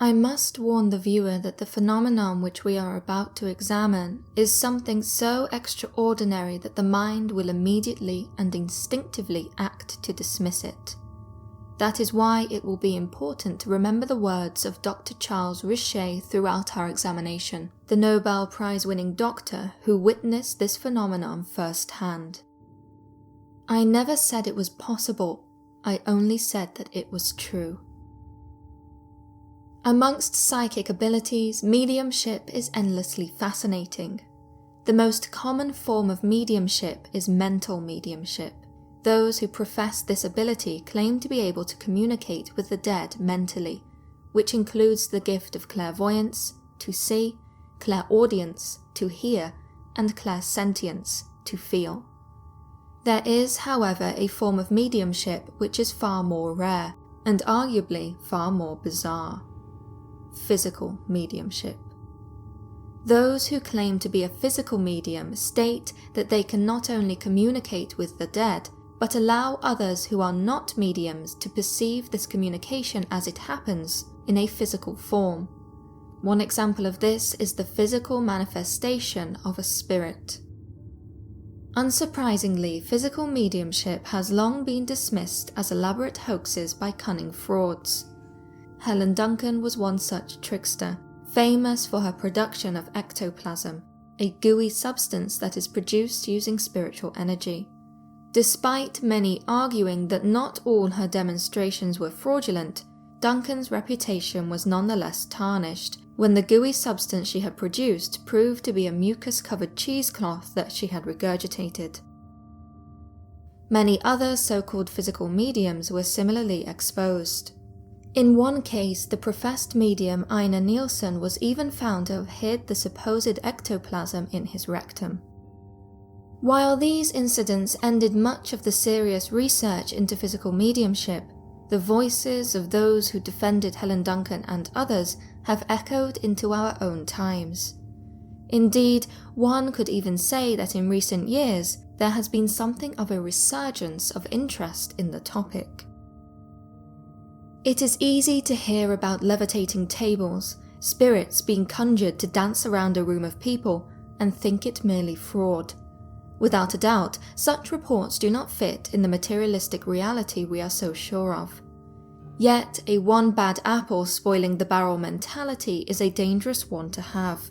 I must warn the viewer that the phenomenon which we are about to examine is something so extraordinary that the mind will immediately and instinctively act to dismiss it. That is why it will be important to remember the words of Dr. Charles Richet throughout our examination, the Nobel Prize-winning doctor who witnessed this phenomenon firsthand. I never said it was possible, I only said that it was true. Amongst psychic abilities, mediumship is endlessly fascinating. The most common form of mediumship is mental mediumship. Those who profess this ability claim to be able to communicate with the dead mentally, which includes the gift of clairvoyance, to see, clairaudience, to hear, and clairsentience, to feel. There is, however, a form of mediumship which is far more rare, and arguably far more bizarre. Physical mediumship. Those who claim to be a physical medium state that they can not only communicate with the dead, but allow others who are not mediums to perceive this communication as it happens in a physical form. One example of this is the physical manifestation of a spirit. Unsurprisingly, physical mediumship has long been dismissed as elaborate hoaxes by cunning frauds. Helen Duncan was one such trickster, famous for her production of ectoplasm, a gooey substance that is produced using spiritual energy. Despite many arguing that not all her demonstrations were fraudulent, Duncan's reputation was nonetheless tarnished when the gooey substance she had produced proved to be a mucus-covered cheesecloth that she had regurgitated. Many other so-called physical mediums were similarly exposed. In one case, the professed medium Einar Nielsen was even found to have hid the supposed ectoplasm in his rectum. While these incidents ended much of the serious research into physical mediumship, the voices of those who defended Helen Duncan and others have echoed into our own times. Indeed, one could even say that in recent years there has been something of a resurgence of interest in the topic. It is easy to hear about levitating tables, spirits being conjured to dance around a room of people, and think it merely fraud. Without a doubt, such reports do not fit in the materialistic reality we are so sure of. Yet, a one bad apple spoiling the barrel mentality is a dangerous one to have.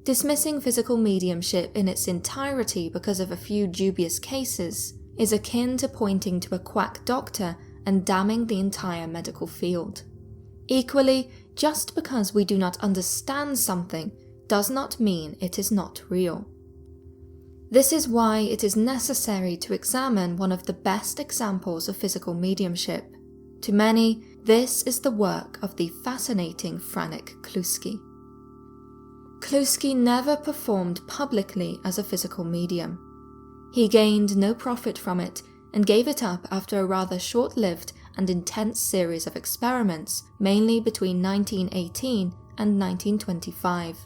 Dismissing physical mediumship in its entirety because of a few dubious cases is akin to pointing to a quack doctor and damning the entire medical field. Equally, just because we do not understand something does not mean it is not real. This is why it is necessary to examine one of the best examples of physical mediumship. To many, this is the work of the fascinating Franek Kluski. Kluski never performed publicly as a physical medium. He gained no profit from it and gave it up after a rather short-lived and intense series of experiments, mainly between 1918 and 1925.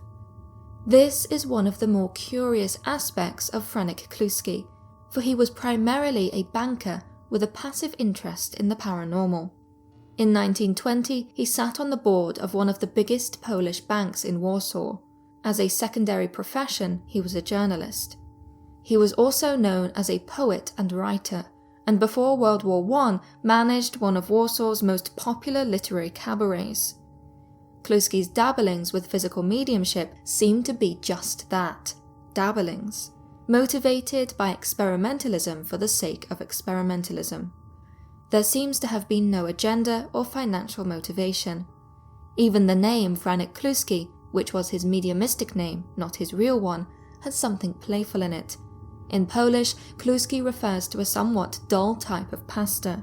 This is one of the more curious aspects of Franek Kluski, for he was primarily a banker with a passive interest in the paranormal. In 1920, he sat on the board of one of the biggest Polish banks in Warsaw. As a secondary profession, he was a journalist. He was also known as a poet and writer, and before World War I managed one of Warsaw's most popular literary cabarets. Kluski's dabblings with physical mediumship seem to be just that, dabblings, motivated by experimentalism for the sake of experimentalism. There seems to have been no agenda or financial motivation. Even the name Franek Kluski, which was his mediumistic name, not his real one, had something playful in it. In Polish, Kluski refers to a somewhat dull type of pastor.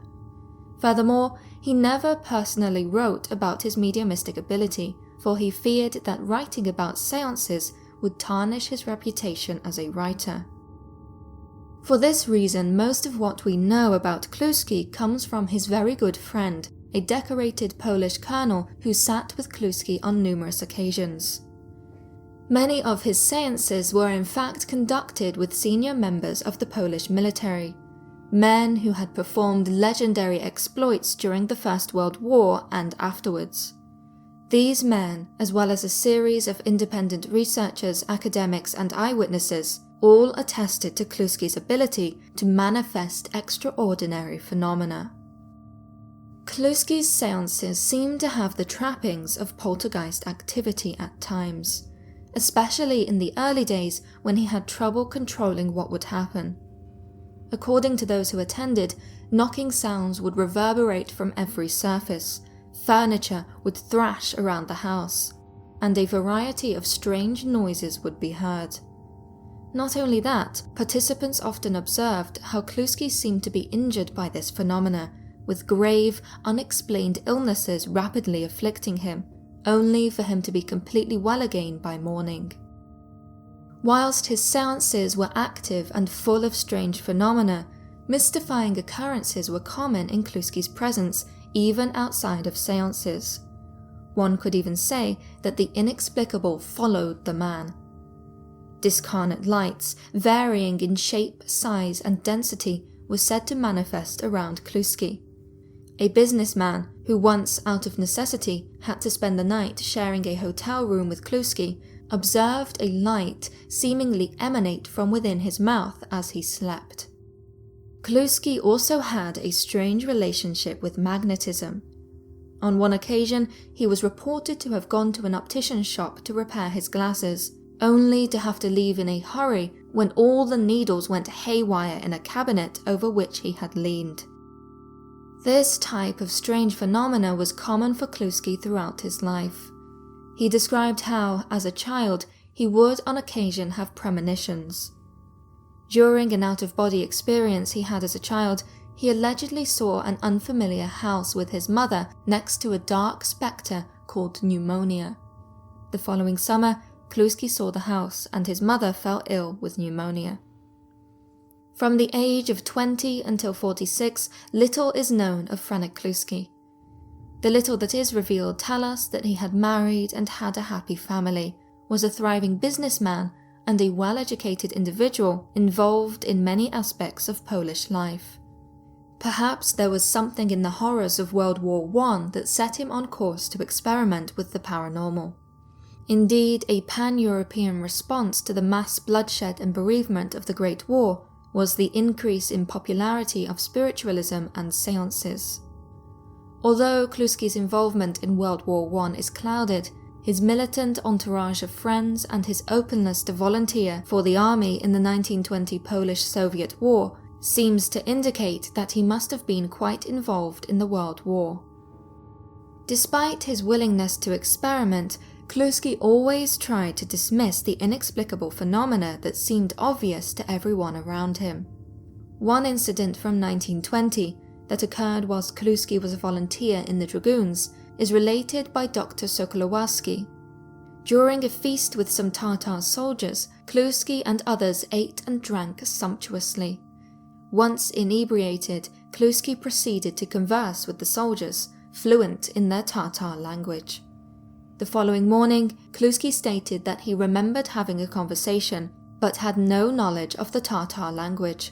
Furthermore, he never personally wrote about his mediumistic ability, for he feared that writing about seances would tarnish his reputation as a writer. For this reason, most of what we know about Kluski comes from his very good friend, a decorated Polish colonel who sat with Kluski on numerous occasions. Many of his seances were in fact conducted with senior members of the Polish military. men who had performed legendary exploits during the First World War and afterwards. These men, as well as a series of independent researchers, academics, and eyewitnesses, all attested to Clusky's ability to manifest extraordinary phenomena. Clusky's seances seem to have the trappings of poltergeist activity at times, especially in the early days when he had trouble controlling what would happen. According to those who attended, knocking sounds would reverberate from every surface, furniture would thrash around the house, and a variety of strange noises would be heard. Not only that, participants often observed how Clusky seemed to be injured by this phenomena, with grave, unexplained illnesses rapidly afflicting him, only for him to be completely well again by morning. Whilst his seances were active and full of strange phenomena, mystifying occurrences were common in Clusky's presence, even outside of seances. One could even say that the inexplicable followed the man. Discarnate lights, varying in shape, size, and density, were said to manifest around Clusky. A businessman who once, out of necessity, had to spend the night sharing a hotel room with Clusky, observed a light seemingly emanate from within his mouth as he slept. Clusky also had a strange relationship with magnetism. On one occasion, he was reported to have gone to an optician's shop to repair his glasses, only to have to leave in a hurry when all the needles went haywire in a cabinet over which he had leaned. This type of strange phenomena was common for Clusky throughout his life. He described how, as a child, he would on occasion have premonitions. During an out-of-body experience he had as a child, he allegedly saw an unfamiliar house with his mother next to a dark spectre called pneumonia. The following summer, Clusky saw the house and his mother fell ill with pneumonia. From the age of 20 until 46, little is known of Franek Clusky. The little that is revealed tell us that he had married and had a happy family, was a thriving businessman, and a well-educated individual involved in many aspects of Polish life. Perhaps there was something in the horrors of World War I that set him on course to experiment with the paranormal. Indeed, a pan-European response to the mass bloodshed and bereavement of the Great War was the increase in popularity of spiritualism and seances. Although Clusky's involvement in World War I is clouded, his militant entourage of friends and his openness to volunteer for the army in the 1920 Polish-Soviet War seems to indicate that he must have been quite involved in the World War. Despite his willingness to experiment, Clusky always tried to dismiss the inexplicable phenomena that seemed obvious to everyone around him. One incident from 1920 that occurred whilst Clusky was a volunteer in the Dragoons is related by Dr. Sokolowski. During a feast with some Tatar soldiers, Clusky and others ate and drank sumptuously. Once inebriated, Clusky proceeded to converse with the soldiers, fluent in their Tatar language. The following morning, Clusky stated that he remembered having a conversation, but had no knowledge of the Tatar language.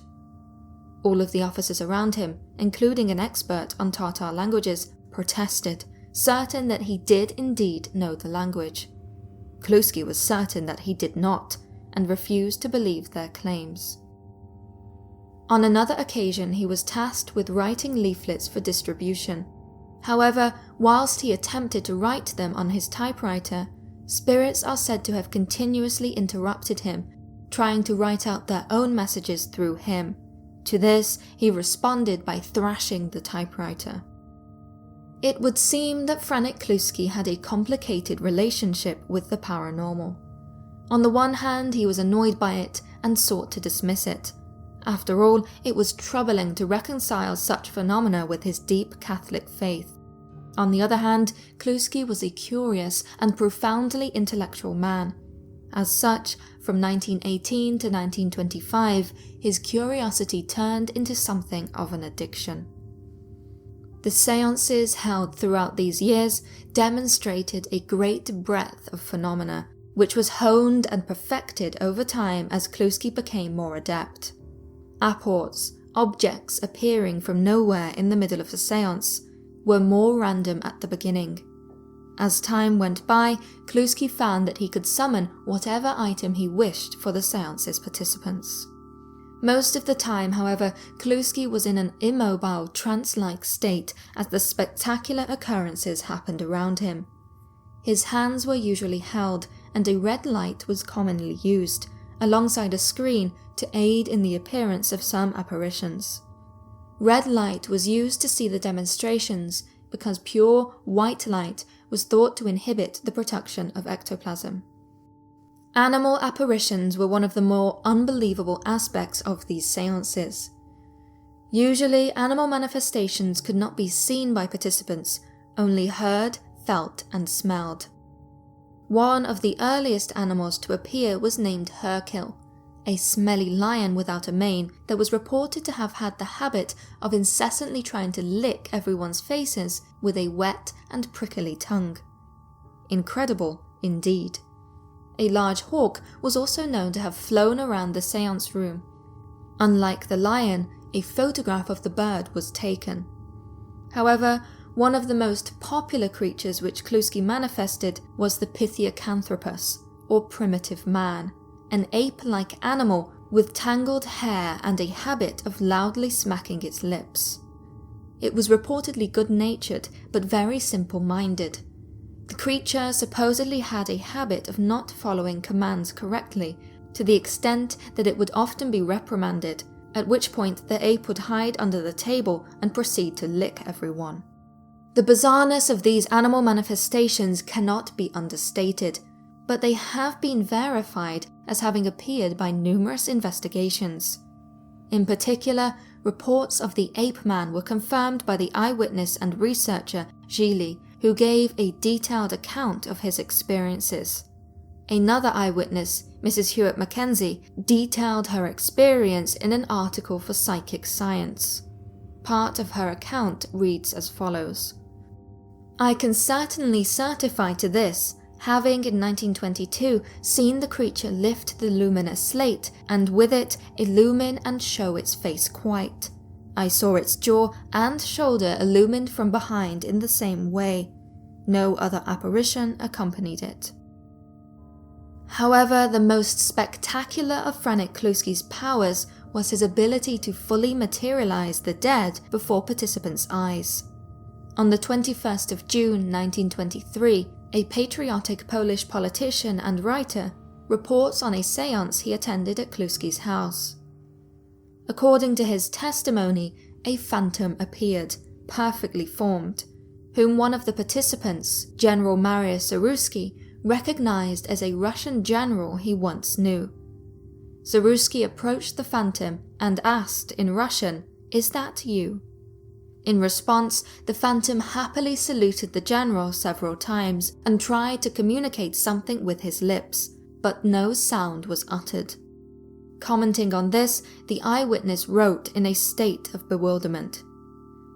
All of the officers around him, including an expert on Tatar languages, protested, certain that he did indeed know the language. Clusky was certain that he did not, and refused to believe their claims. On another occasion, he was tasked with writing leaflets for distribution. However, whilst he attempted to write them on his typewriter, spirits are said to have continuously interrupted him, trying to write out their own messages through him. To this, he responded by thrashing the typewriter. It would seem that Franek Clusky had a complicated relationship with the paranormal. On the one hand, he was annoyed by it and sought to dismiss it. After all, it was troubling to reconcile such phenomena with his deep Catholic faith. On the other hand, Clusky was a curious and profoundly intellectual man. As such, from 1918 to 1925, his curiosity turned into something of an addiction. The seances held throughout these years demonstrated a great breadth of phenomena, which was honed and perfected over time as Clusky became more adept. Apports, objects appearing from nowhere in the middle of the seance, were more random at the beginning. As time went by, Clusky found that he could summon whatever item he wished for the seance's participants. Most of the time, however, Clusky was in an immobile, trance-like state as the spectacular occurrences happened around him. His hands were usually held, and a red light was commonly used, alongside a screen to aid in the appearance of some apparitions. Red light was used to see the demonstrations because pure white light was thought to inhibit the production of ectoplasm. Animal apparitions were one of the more unbelievable aspects of these seances. Usually, animal manifestations could not be seen by participants, only heard, felt, and smelled. One of the earliest animals to appear was named Herkill, a smelly lion without a mane that was reported to have had the habit of incessantly trying to lick everyone's faces with a wet and prickly tongue. Incredible, indeed. A large hawk was also known to have flown around the seance room. Unlike the lion, a photograph of the bird was taken. However, one of the most popular creatures which Clusky manifested was the Pithecanthropus, or primitive man, an ape-like animal with tangled hair and a habit of loudly smacking its lips. It was reportedly good-natured, but very simple-minded. The creature supposedly had a habit of not following commands correctly, to the extent that it would often be reprimanded, at which point the ape would hide under the table and proceed to lick everyone. The bizarreness of these animal manifestations cannot be understated, but they have been verified as having appeared by numerous investigations. In particular, reports of the ape man were confirmed by the eyewitness and researcher Gili, who gave a detailed account of his experiences. Another eyewitness, Mrs. Hewitt Mackenzie, detailed her experience in an article for Psychic Science. Part of her account reads as follows. I can certainly certify to this, having in 1922 seen the creature lift the luminous slate and with it illumine and show its face quite. I saw its jaw and shoulder illumined from behind in the same way. No other apparition accompanied it. However, the most spectacular of Franek Clusky's powers was his ability to fully materialize the dead before participants' eyes. On the 21st of June 1923, a patriotic Polish politician and writer reports on a séance he attended at Clusky's house. According to his testimony, a phantom appeared, perfectly formed, whom one of the participants, General Mariusz Zaruski, recognized as a Russian general he once knew. Zaruski approached the phantom and asked in Russian, "Is that you?" In response, the phantom happily saluted the general several times and tried to communicate something with his lips, but no sound was uttered. Commenting on this, the eyewitness wrote in a state of bewilderment.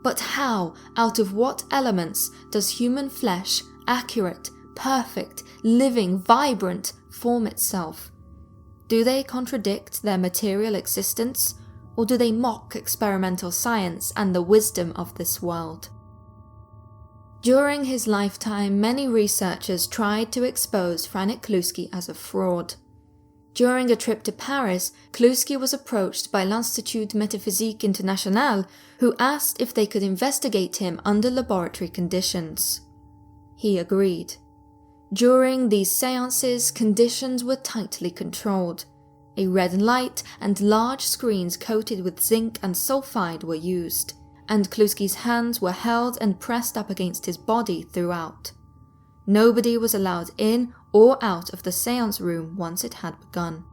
But how, out of what elements, does human flesh, accurate, perfect, living, vibrant, form itself? Do they contradict their material existence, or do they mock experimental science and the wisdom of this world? During his lifetime, many researchers tried to expose Franek Clusky as a fraud. During a trip to Paris, Clusky was approached by l'Institut Métaphysique International, who asked if they could investigate him under laboratory conditions. He agreed. During these seances, conditions were tightly controlled. A red light and large screens coated with zinc and sulfide were used, and Clusky's hands were held and pressed up against his body throughout. Nobody was allowed in or out of the séance room once it had begun.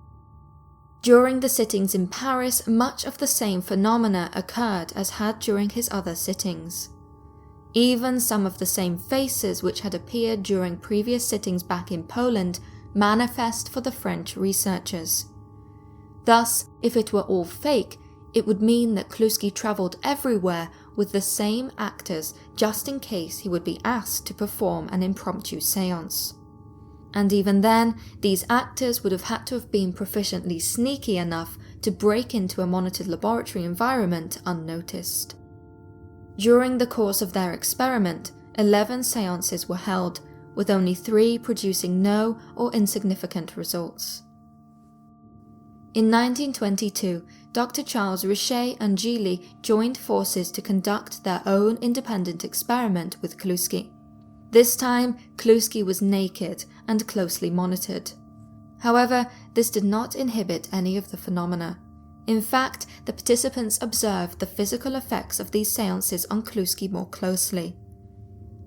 During the sittings in Paris, much of the same phenomena occurred as had during his other sittings. Even some of the same faces which had appeared during previous sittings back in Poland manifest for the French researchers. Thus, if it were all fake, it would mean that Clusky travelled everywhere with the same actors just in case he would be asked to perform an impromptu séance. And even then, these actors would have had to have been proficiently sneaky enough to break into a monitored laboratory environment unnoticed. During the course of their experiment, 11 seances were held, with only 3 producing no or insignificant results. In 1922, Dr. Charles Richet and Gili joined forces to conduct their own independent experiment with Clusky. This time, Clusky was naked and closely monitored. However, this did not inhibit any of the phenomena. In fact, the participants observed the physical effects of these seances on Clusky more closely.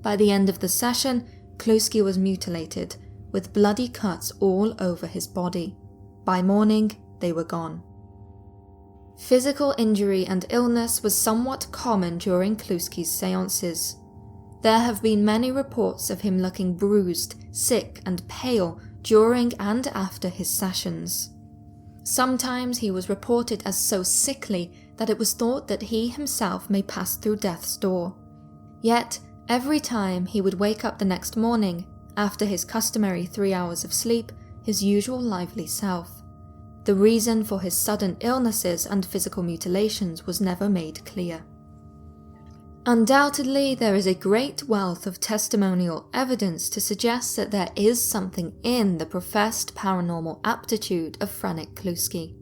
By the end of the session, Clusky was mutilated, with bloody cuts all over his body. By morning, they were gone. Physical injury and illness was somewhat common during Clusky's seances. There have been many reports of him looking bruised, sick and pale during and after his sessions. Sometimes he was reported as so sickly that it was thought that he himself may pass through death's door. Yet, every time he would wake up the next morning, after his customary 3 hours of sleep, his usual lively self. The reason for his sudden illnesses and physical mutilations was never made clear. Undoubtedly, there is a great wealth of testimonial evidence to suggest that there is something in the professed paranormal aptitude of Franek Clusky.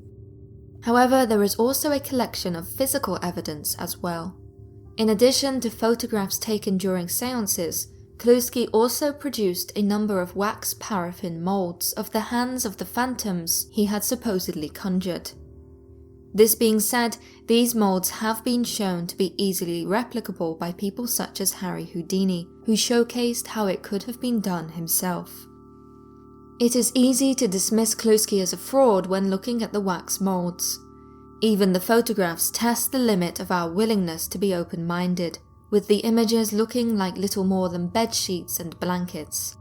However, there is also a collection of physical evidence as well. In addition to photographs taken during seances, Clusky also produced a number of wax paraffin molds of the hands of the phantoms he had supposedly conjured. This being said, these molds have been shown to be easily replicable by people such as Harry Houdini, who showcased how it could have been done himself. It is easy to dismiss Clusky as a fraud when looking at the wax molds. Even the photographs test the limit of our willingness to be open-minded, with the images looking like little more than bed sheets and blankets.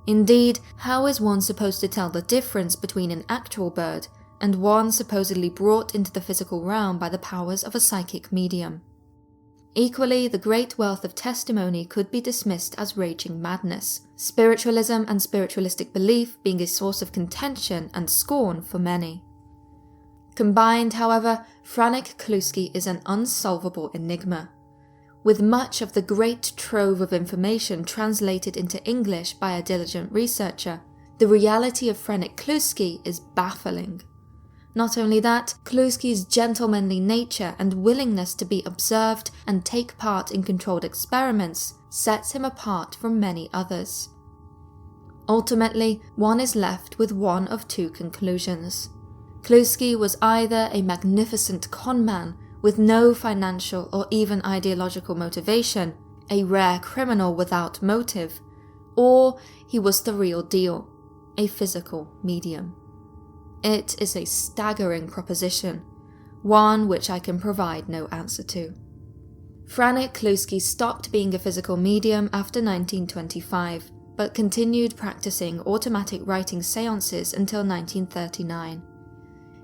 Indeed, how is one supposed to tell the difference between an actual bird and one supposedly brought into the physical realm by the powers of a psychic medium? Equally, the great wealth of testimony could be dismissed as raging madness, spiritualism and spiritualistic belief being a source of contention and scorn for many. Combined, however, Franek Clusky is an unsolvable enigma. With much of the great trove of information translated into English by a diligent researcher, the reality of Franek Clusky is baffling. Not only that, Clusky's gentlemanly nature and willingness to be observed and take part in controlled experiments sets him apart from many others. Ultimately, one is left with one of 2 conclusions. Clusky was either a magnificent conman with no financial or even ideological motivation, a rare criminal without motive, or he was the real deal, a physical medium. It is a staggering proposition, one which I can provide no answer to. Franek Clusky stopped being a physical medium after 1925, but continued practicing automatic writing seances until 1939.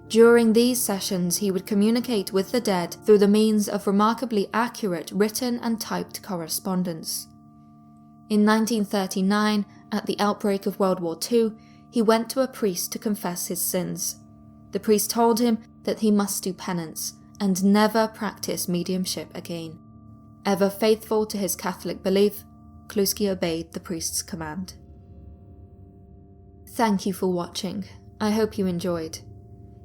During these sessions, he would communicate with the dead through the means of remarkably accurate written and typed correspondence. In 1939, at the outbreak of World War II, he went to a priest to confess his sins. The priest told him that he must do penance and never practice mediumship again. Ever faithful to his Catholic belief, Clusky obeyed the priest's command. Thank you for watching. I hope you enjoyed.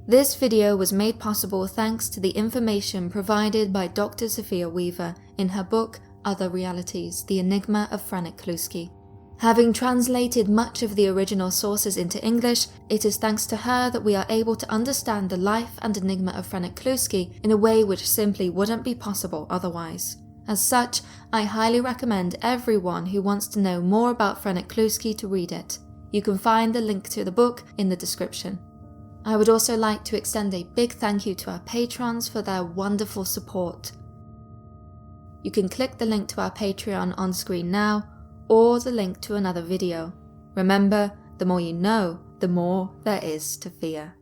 This video was made possible thanks to the information provided by Dr. Zofia Weaver in her book Other Realities, The Enigma of Franek Clusky. Having translated much of the original sources into English, it is thanks to her that we are able to understand the life and enigma of Franek Clusky in a way which simply wouldn't be possible otherwise. As such, I highly recommend everyone who wants to know more about Franek Clusky to read it. You can find the link to the book in the description. I would also like to extend a big thank you to our patrons for their wonderful support. You can click the link to our Patreon on screen now, or the link to another video. Remember, the more you know, the more there is to fear.